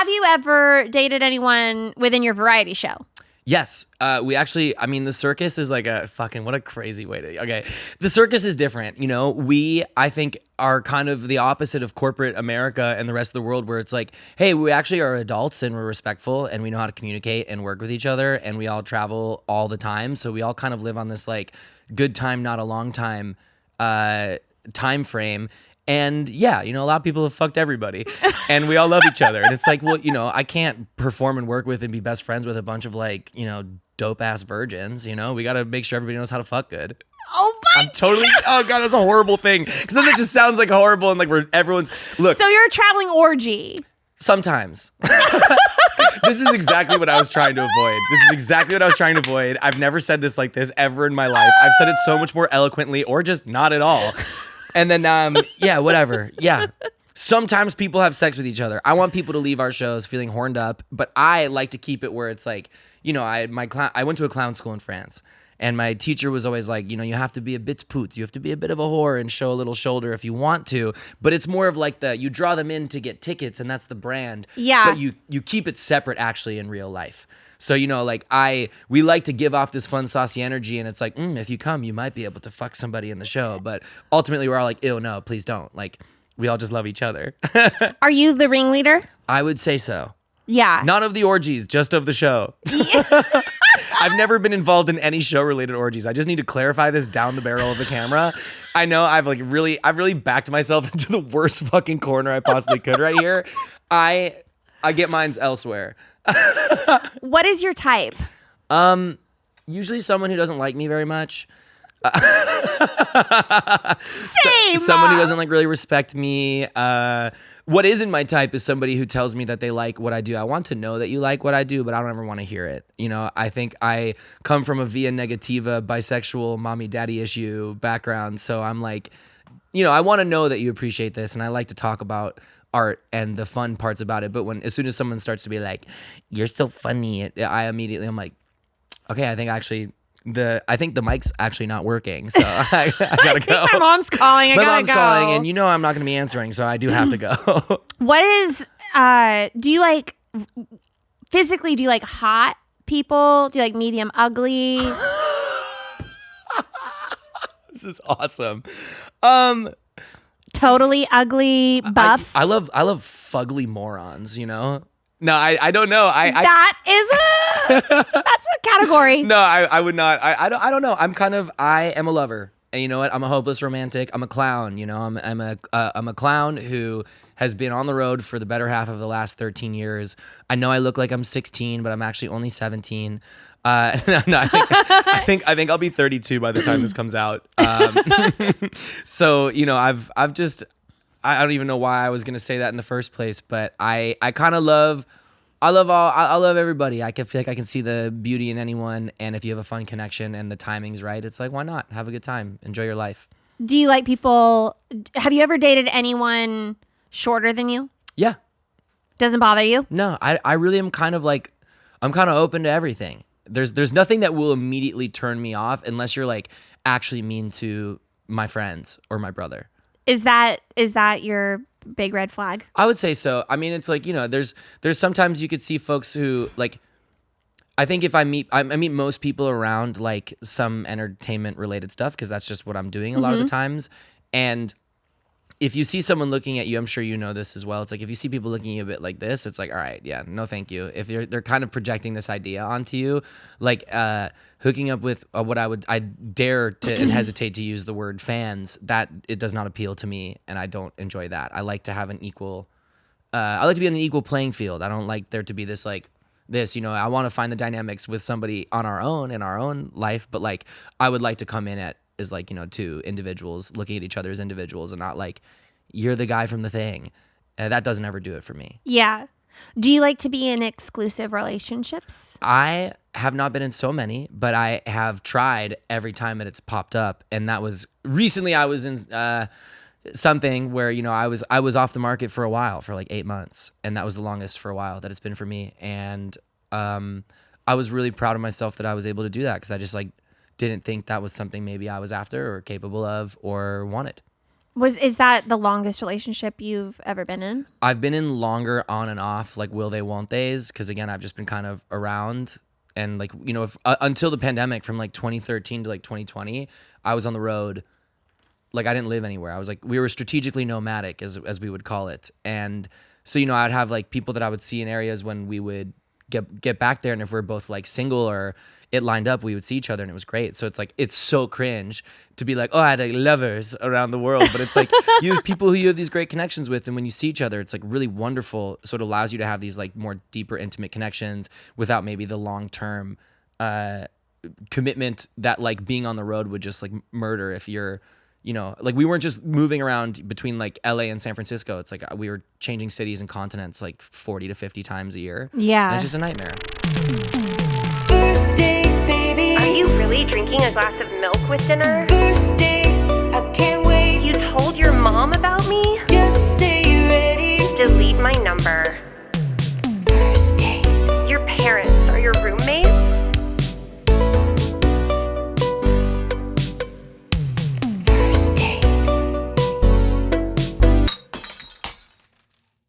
Have you ever dated anyone within your variety show? Yes. We actually, I mean, the circus is like what a crazy way to, okay. The circus is different. You know, I think, are kind of the opposite of corporate America and the rest of the world, where it's like, hey, we actually are adults and we're respectful and we know how to communicate and work with each other, and we all travel all the time. So we all kind of live on this like good time, not a long time, time frame. And yeah, you know, a lot of people have fucked everybody and we all love each other. And it's like, well, you know, I can't perform and work with and be best friends with a bunch of like, you know, dope ass virgins, you know, we got to make sure everybody knows how to fuck good. Oh my oh God, that's a horrible thing. Cause then it just sounds like horrible and like look. So you're a traveling orgy. Sometimes. This is exactly what I was trying to avoid. I've never said this like this ever in my life. I've said it so much more eloquently or just not at all. And then, yeah, whatever. Yeah. Sometimes people have sex with each other. I want people to leave our shows feeling horned up, but I like to keep it where it's like, you know, I went to a clown school in France, and my teacher was always like, you know, you have to be a bit poot. You have to be a bit of a whore and show a little shoulder if you want to. But it's more of like you draw them in to get tickets, and that's the brand. Yeah. But you keep it separate actually in real life. So, you know, like we like to give off this fun, saucy energy, and it's like, if you come, you might be able to fuck somebody in the show. But ultimately, we're all like, ew, no, please don't. Like, we all just love each other. Are you the ringleader? I would say so. Yeah. Not of the orgies, just of the show. I've never been involved in any show-related orgies. I just need to clarify this down the barrel of the camera. I know I've really backed myself into the worst fucking corner I possibly could right here. I get mines elsewhere. What is your type? Usually someone who doesn't like me very much. Same. Someone who doesn't like really respect me. What isn't my type is somebody who tells me that they like what I do. I want to know that you like what I do, but I don't ever want to hear it. You know, I think I come from a via negativa, bisexual, mommy, daddy issue background. So I'm like, you know, I want to know that you appreciate this, and I like to talk about art and the fun parts about it. But as soon as someone starts to be like, you're so funny, I'm like, okay, I think the mic's actually not working, so I gotta go. My mom's calling. My mom's calling, and you know I'm not gonna be answering, so I do have to go. What is, do you like, physically, do you like hot people? Do you like medium ugly? This is awesome. Totally ugly, buff? I love fugly morons, you know? No, I don't know. That's a category. No, I would not. I don't know. I am a lover. And you know what? I'm a hopeless romantic. I'm a clown, you know? I'm a clown who has been on the road for the better half of the last 13 years. I know I look like I'm 16, but I'm actually only 17. No, I think I'll be 32 by the time this comes out. So, you know, I don't even know why I was going to say that in the first place, but I love everybody. I can feel like I can see the beauty in anyone. And if you have a fun connection and the timing's right, it's like, why not? Have a good time. Enjoy your life. Do you like people? Have you ever dated anyone shorter than you? Yeah. Doesn't bother you? No, I really am I'm kind of open to everything. There's nothing that will immediately turn me off unless you're like actually mean to my friends or my brother. Is that your big red flag? I would say so. I mean, it's like, you know, there's sometimes you could see folks who like, I think if I meet most people around like some entertainment related stuff, because that's just what I'm doing a lot of the times. And if you see someone looking at you, I'm sure you know this as well. It's like if you see people looking at you a bit like this, it's like, all right, yeah, no, thank you. If they're kind of projecting this idea onto you, like hooking up with I dare to and hesitate to use the word fans. That it does not appeal to me, and I don't enjoy that. I like to have an equal. I like to be on an equal playing field. I don't like there to be this like this. You know, I want to find the dynamics with somebody on our own in our own life, but like I would like to come in at. Is like, you know, two individuals looking at each other as individuals and not like, you're the guy from the thing. That doesn't ever do it for me. Yeah. Do you like to be in exclusive relationships? I have not been in so many, but I have tried every time that it's popped up. And that was recently I was in something where, you know, I was off the market for a while, for like 8 months. And that was the longest for a while that it's been for me. And I was really proud of myself that I was able to do that because I just like, didn't think that was something maybe I was after or capable of or wanted. Is that the longest relationship you've ever been in? I've been in longer on and off, like will they, won't they's, because again, I've just been kind of around. And like, you know, if, until the pandemic from like 2013 to like 2020, I was on the road. Like I didn't live anywhere. I was like, we were strategically nomadic as we would call it. And so, you know, I'd have like people that I would see in areas when we would get back there. And if we're both like single or it lined up, we would see each other and it was great. So it's like, it's so cringe to be like, oh, I had like lovers around the world. But it's like you have people who you have these great connections with. And when you see each other, it's like really wonderful. So it allows you to have these like more deeper, intimate connections without maybe the long-term commitment that like being on the road would just like murder if you're, you know, like we weren't just moving around between like LA and San Francisco. It's like we were changing cities and continents like 40 to 50 times a year. Yeah. And it's just a nightmare. First date, baby. Are you really drinking a glass of milk with dinner? First date, I can't wait. You told your mom about me? Just say you're ready. Delete my number.